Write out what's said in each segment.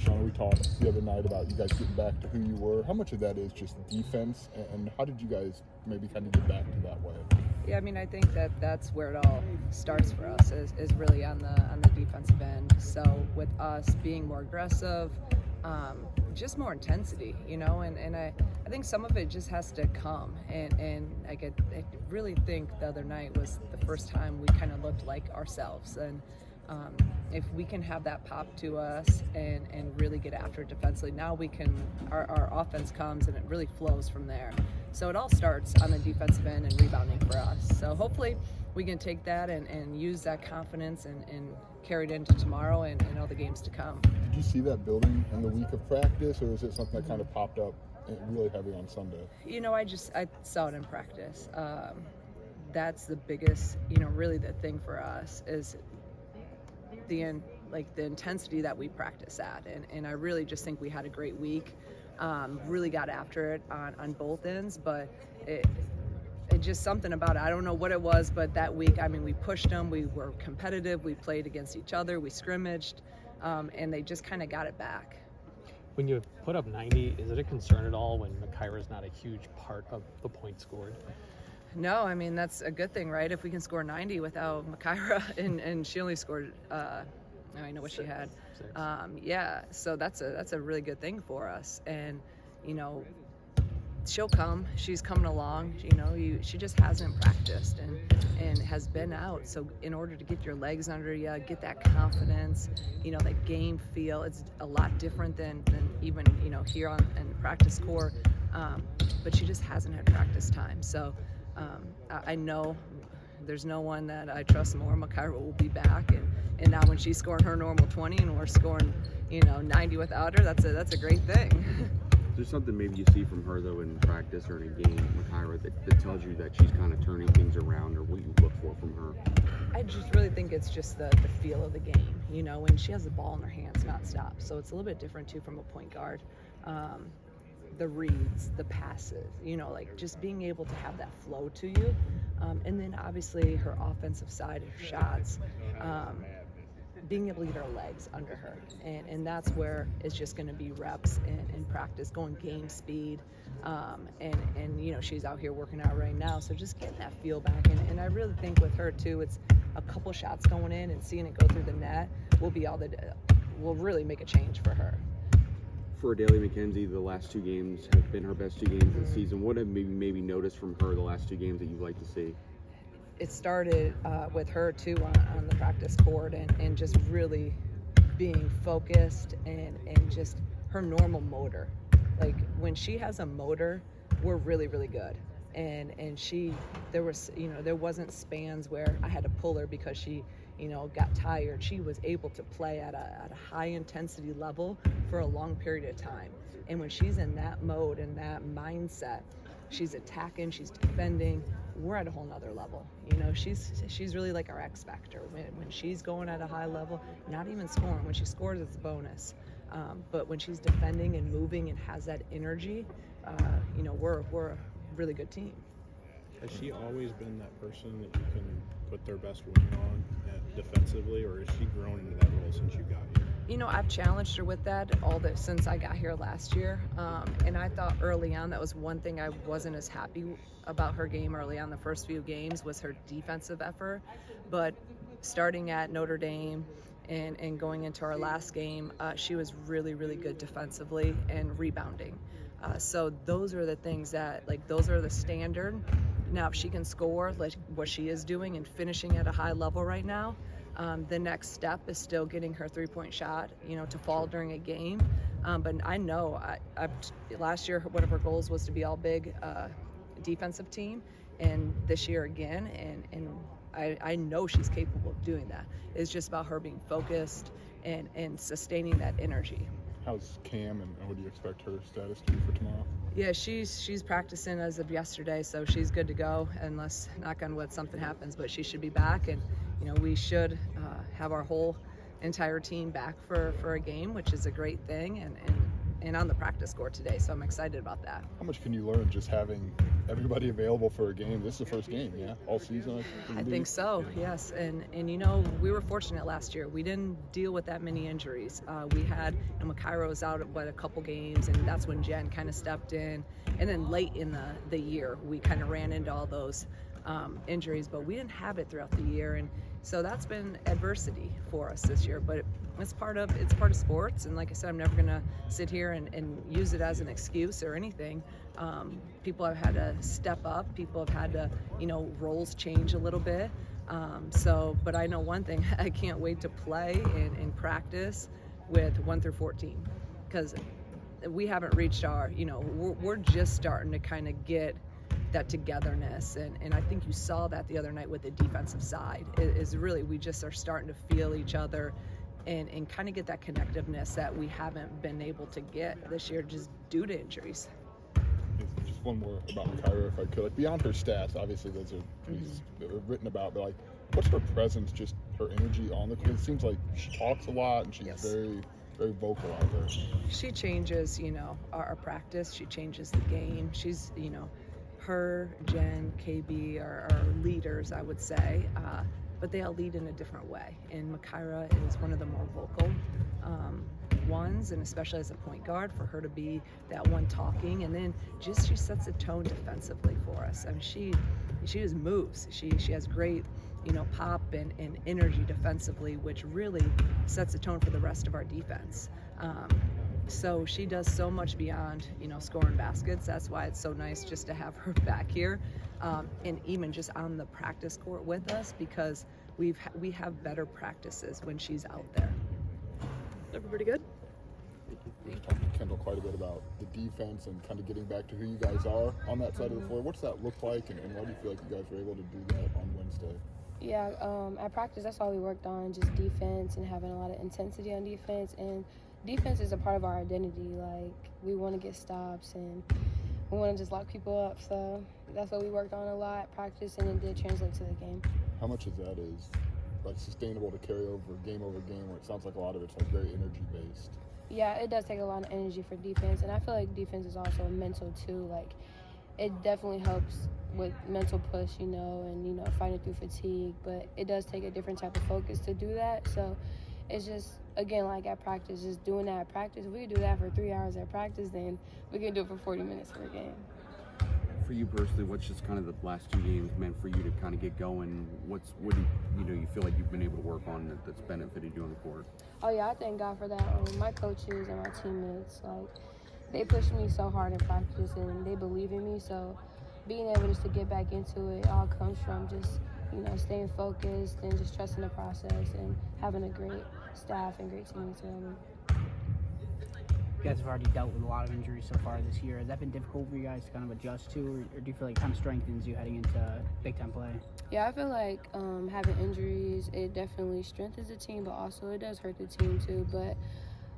Shauna, we talked the other night about you guys getting back to who you were. How much of that is just defense, and how did you guys maybe kind of get back to that way? Yeah, I mean, I think that's where it all starts for us is really on the defensive end. So with us being more aggressive, just more intensity, and I think some of it just has to come. And I really think the other night was the first time we kind of looked like ourselves. And if we can have that pop to us and really get after it defensively, now we can, our offense comes and it really flows from there. So it all starts on the defensive end and rebounding for us. So hopefully we can take that and use that confidence and carry it into tomorrow and all the games to come. Did you see that building in the week of practice, or is it something that kind of popped up really heavy on Sunday? I saw it in practice. That's the biggest, really the thing for us is the intensity that we practice at. And I really just think we had a great week. Really got after it on both ends, but it just something about it. I don't know what it was, but that week, I mean, we pushed them, we were competitive, we played against each other, we scrimmaged, and they just kind of got it back. When you put up 90, is it a concern at all when Makaira's not a huge part of the points scored? No, I mean, that's a good thing, right? If we can score 90 without Makaira, and she only scored, I know what she had. Yeah, so that's a really good thing for us. And, she'll come. She's coming along. She just hasn't practiced and has been out. So in order to get your legs under you, get that confidence, that game feel, it's a lot different than even, here in the practice court. But she just hasn't had practice time. So I know there's no one that I trust more. Makaira will be back, and now when she's scoring her normal 20 and we're scoring 90 without her, that's a great thing. There's something maybe you see from her though in practice or in a game, Makaira, that tells you that she's kind of turning things around, or what you look for from her? I just really think it's just the feel of the game, when she has the ball in her hands nonstop. So it's a little bit different too from a point guard. The reads, the passes, just being able to have that flow to you. And then obviously her offensive side, her shots, being able to get her legs under her. And that's where it's just going to be reps and practice, going game speed. And she's out here working out right now. So just getting that feel back. And I really think with her too, it's a couple shots going in and seeing it go through the net will really make a change for her. For Adalia McKenzie, the last two games have been her best two games of the season. What have you maybe noticed from her the last two games that you'd like to see? It started with her too on the practice court and just really being focused and just her normal motor. Like when she has a motor, we're really, really good. And there wasn't spans where I had to pull her because she got tired. She was able to play at a high intensity level for a long period of time. And when she's in that mode and that mindset, she's attacking, she's defending, we're at a whole nother level. She's really like our X factor. When she's going at a high level, not even scoring. When she scores, it's a bonus. But when she's defending and moving and has that energy, we're a really good team. Has she always been that person that you can put their best wing on defensively, or has she grown into that role since you got here? I've challenged her with that since I got here last year. And I thought early on that was one thing I wasn't as happy about her game early on. The first few games was her defensive effort. But starting at Notre Dame and going into our last game, she was really, really good defensively and rebounding. So those are the things that, those are the standard. Now, if she can score like what she is doing and finishing at a high level right now, the next step is still getting her three-point shot, to fall during a game. But I know last year one of her goals was to be all big defensive team, and this year again, and I know she's capable of doing that. It's just about her being focused and sustaining that energy. How's Cam, and what do you expect her status to be for tomorrow? Yeah, she's practicing as of yesterday, so she's good to go unless, knock on wood, something happens. But she should be back, and we should have our whole entire team back for a game, which is a great thing. and on the practice court today. So I'm excited about that. How much can you learn just having everybody available for a game? This is the first game, yeah, all season. I think so, yes. And we were fortunate last year. We didn't deal with that many injuries. We had, Makaira was out a couple games, and that's when Jen kind of stepped in. And then late in the year, we kind of ran into all those injuries, but we didn't have it throughout the year. And so that's been adversity for us this year, but it's part of sports. And like I said, I'm never gonna sit here and use it as an excuse or anything. People have had to step up. People have had to, roles change a little bit. But I know one thing: I can't wait to play and practice with 1 through 14, because we haven't reached our, we're just starting to kind of get that togetherness, and I think you saw that the other night with the defensive side. Is really, we just are starting to feel each other and kind of get that connectiveness that we haven't been able to get this year just due to injuries. Just one more about Makaira, if I could. Like, beyond her stats, obviously those are written about, but like, what's her presence, just her energy on the court? It seems like she talks a lot and she's very, very vocal out there. She changes, our practice. She changes the game. She's, her, Jen, KB are leaders, I would say, but they all lead in a different way. And Makaira is one of the more vocal ones, and especially as a point guard, for her to be that one talking, and then just she sets a tone defensively for us. I mean, she just moves. She has great, pop and energy defensively, which really sets the tone for the rest of our defense. So she does so much beyond, scoring baskets. That's why it's so nice just to have her back here, and even just on the practice court with us, because we have better practices when she's out there. Everybody good? We talked to Kendall quite a bit about the defense and kind of getting back to who you guys are on that side of the floor. What's that look like, and why do you feel like you guys were able to do that on Wednesday? Yeah, at practice, that's all we worked on, just defense and having a lot of intensity on defense. And defense is a part of our identity. Like, we want to get stops and we want to just lock people up. So that's what we worked on a lot at practice, and it did translate to the game. How much of that is like sustainable to carry over game, where it sounds like a lot of it's like very energy based? Yeah, it does take a lot of energy for defense, and I feel like defense is also mental too. Like, it definitely helps with mental push, and fighting through fatigue, but it does take a different type of focus to do that. So it's just, again, like at practice, just doing that at practice. If we could do that for 3 hours at practice, then we can do it for 40 minutes for a game. For you personally, what's just kind of the last 2 games meant for you to kind of get going? What do you feel like you've been able to work on that's benefited you on the court? Oh yeah, I thank God for that. My coaches and my teammates, like, they push me so hard in practice and they believe in me. So being able just to get back into it all comes from just, staying focused and just trusting the process and having a great staff and great teammates around me. You guys have already dealt with a lot of injuries so far this year. Has that been difficult for you guys to kind of adjust to, or do you feel like it kind of strengthens you heading into Big Ten play? Yeah, I feel like having injuries, it definitely strengthens the team, but also it does hurt the team too. But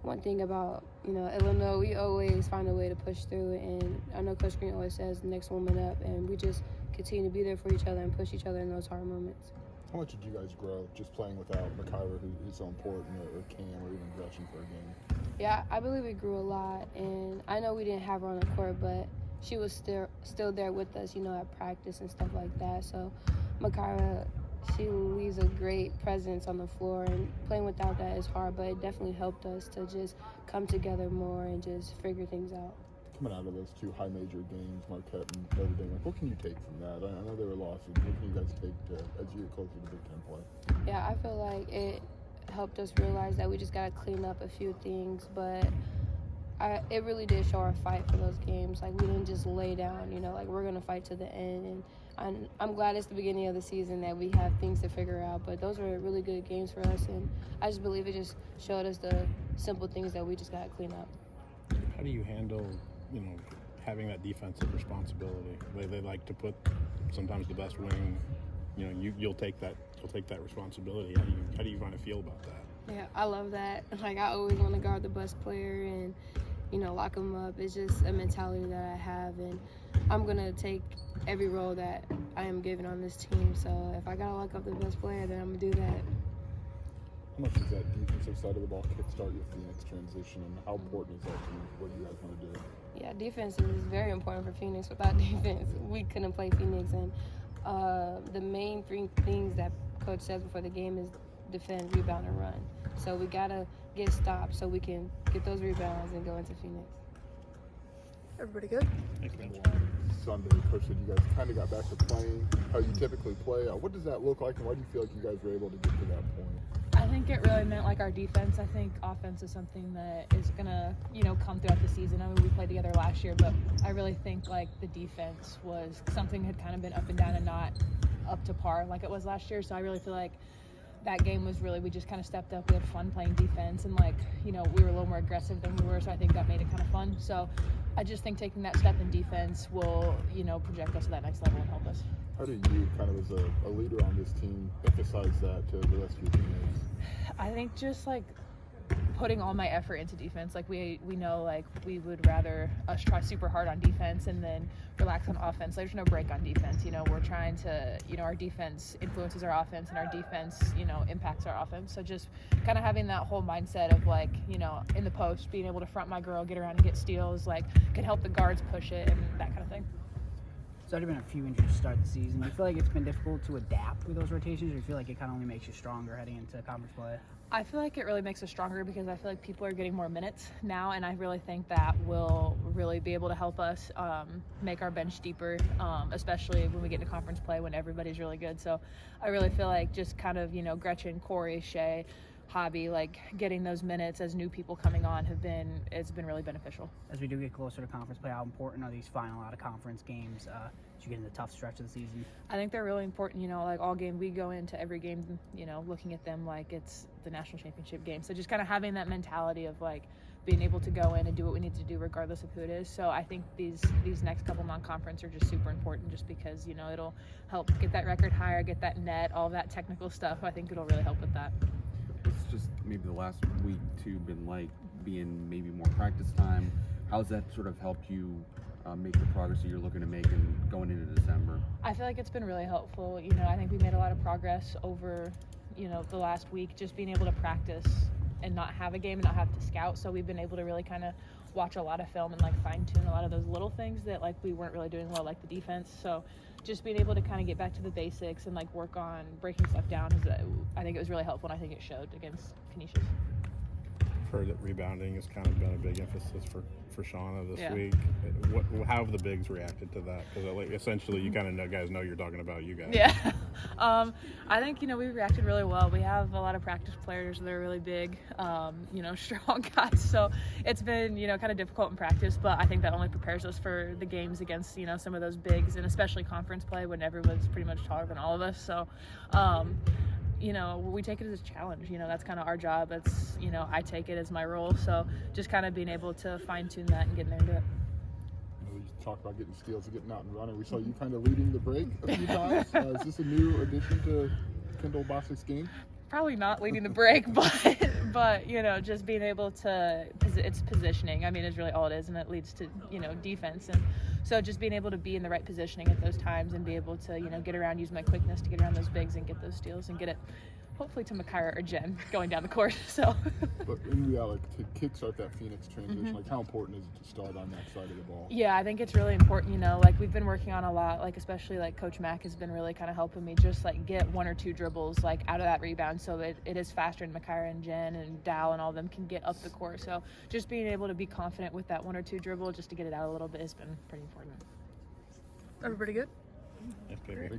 one thing about, Illinois, we always find a way to push through, and I know Coach Green always says next woman up, and we just continue to be there for each other and push each other in those hard moments. How much did you guys grow just playing without Makaira, who's so important, or Cam, or even Gretchen for a game? Yeah, I believe we grew a lot, and I know we didn't have her on the court, but she was still there with us, at practice and stuff like that. So Makaira, she leaves a great presence on the floor, and playing without that is hard, but it definitely helped us to just come together more and just figure things out. Coming out of those 2 high major games, Marquette and Notre Dame, what can you take from that? I know there were losses. What can you guys take as you get closer to Big Ten play? Yeah, I feel like it helped us realize that we just got to clean up a few things, but it really did show our fight for those games. Like, we didn't just lay down, like, we're going to fight to the end. And I'm glad it's the beginning of the season that we have things to figure out, but those were really good games for us, and I just believe it just showed us the simple things that we just got to clean up. How do you handle, having that defensive responsibility? They like to put sometimes the best wing, you'll take that responsibility. How do you kind of feel about that? Yeah, I love that. Like, I always want to guard the best player and, lock them up. It's just a mentality that I have, and I'm going to take every role that I am given on this team. So if I got to lock up the best player, then I'm going to do that. much does that defensive side of the ball kickstart your Phoenix transition, and how important is that to what you guys want to do? Yeah, defense is very important for Phoenix. Without defense, we couldn't play Phoenix. And the main three things that Coach says before the game is defend, rebound, and run. So we got to get stopped so we can get those rebounds and go into Phoenix. Everybody good? Thanks, man. Sunday, Coach said you guys kind of got back to playing how you typically play. What does that look like, and why do you feel like you guys were able to get to that point? I think it really meant like our defense. I think offense is something that is gonna, come throughout the season. I mean, we played together last year, but I really think like the defense was something had kind of been up and down and not up to par like it was last year. So I really feel like that game was really, we just kind of stepped up. We had fun playing defense, and we were a little more aggressive than we were. So I think that made it kind of fun. So I just think taking that step in defense will, project us to that next level and help us. How do you, kind of as a leader on this team, emphasize that to the rest of your teammates? I think just putting all my effort into defense. We know we would rather us try super hard on defense and then relax on offense. There's no break on defense. We're trying to, our defense influences our offense, and our defense, impacts our offense. So just kind of having that whole mindset of in the post, being able to front my girl, get around and get steals, can help the guards push it and that kind of thing. There's already been a few injuries to start the season. Do you feel like it's been difficult to adapt with those rotations, or do you feel like it kind of only makes you stronger heading into conference play? I feel like it really makes us stronger because I feel like people are getting more minutes now, and I really think that will really be able to help us make our bench deeper, especially when we get into conference play when everybody's really good. So I really feel like just kind of, Gretchen, Corey, Shay, Hobby, getting those minutes as new people coming on it's been really beneficial. As we do get closer to conference play, how important are these final out of conference games as you get in the tough stretch of the season? I think they're really important. All game, we go into every game, looking at them like it's the national championship game. So just kind of having that mentality of being able to go in and do what we need to do regardless of who it is. So I think these next couple non-conference are just super important just because, it'll help get that record higher, get that net, all that technical stuff. I think it'll really help with that. It's just maybe the last week too been being maybe more practice time. How's that sort of helped you make the progress that you're looking to make and going into December? I feel like it's been really helpful. I think we made a lot of progress over, the last week, just being able to practice and not have a game and not have to scout. So we've been able to really kind of watch a lot of film and fine tune a lot of those little things that we weren't really doing well, like the defense. So just being able to kind of get back to the basics and work on breaking stuff down I think it was really helpful, and I think it showed against Canisius. I've heard that rebounding has kind of been a big emphasis for Shauna this week. How have the bigs reacted to that? Because essentially you kind of guys know you're talking about you guys. Yeah. I think, we reacted really well. We have a lot of practice players that are really big, strong guys. So it's been, kind of difficult in practice, but I think that only prepares us for the games against, some of those bigs, and especially conference play when everyone's pretty much taller than all of us. So, we take it as a challenge. That's kind of our job. That's, I take it as my role. So just kind of being able to fine tune that and getting there and do it. You talk about getting steals and getting out and running. We saw you kind of leading the break a few times. Is this a new addition to Kendall Bostic's game? Probably not leading the break, but just being able to, it's positioning. I mean, it's really all it is, and it leads to, defense. And so just being able to be in the right positioning at those times and be able to, get around, use my quickness to get around those bigs and get those steals and get it hopefully to Makaira or Jen going down the court. So. But in reality, to kickstart that Phoenix transition, how important is it to start on that side of the ball? Yeah, I think it's really important. We've been working on a lot. Especially Coach Mack has been really kind of helping me just get one or two dribbles out of that rebound, so that it is faster, and Makaira and Jen and Dal and all of them can get up the court. So just being able to be confident with that one or two dribble, just to get it out a little bit, has been pretty important. Everybody good? Yes, baby. Cool.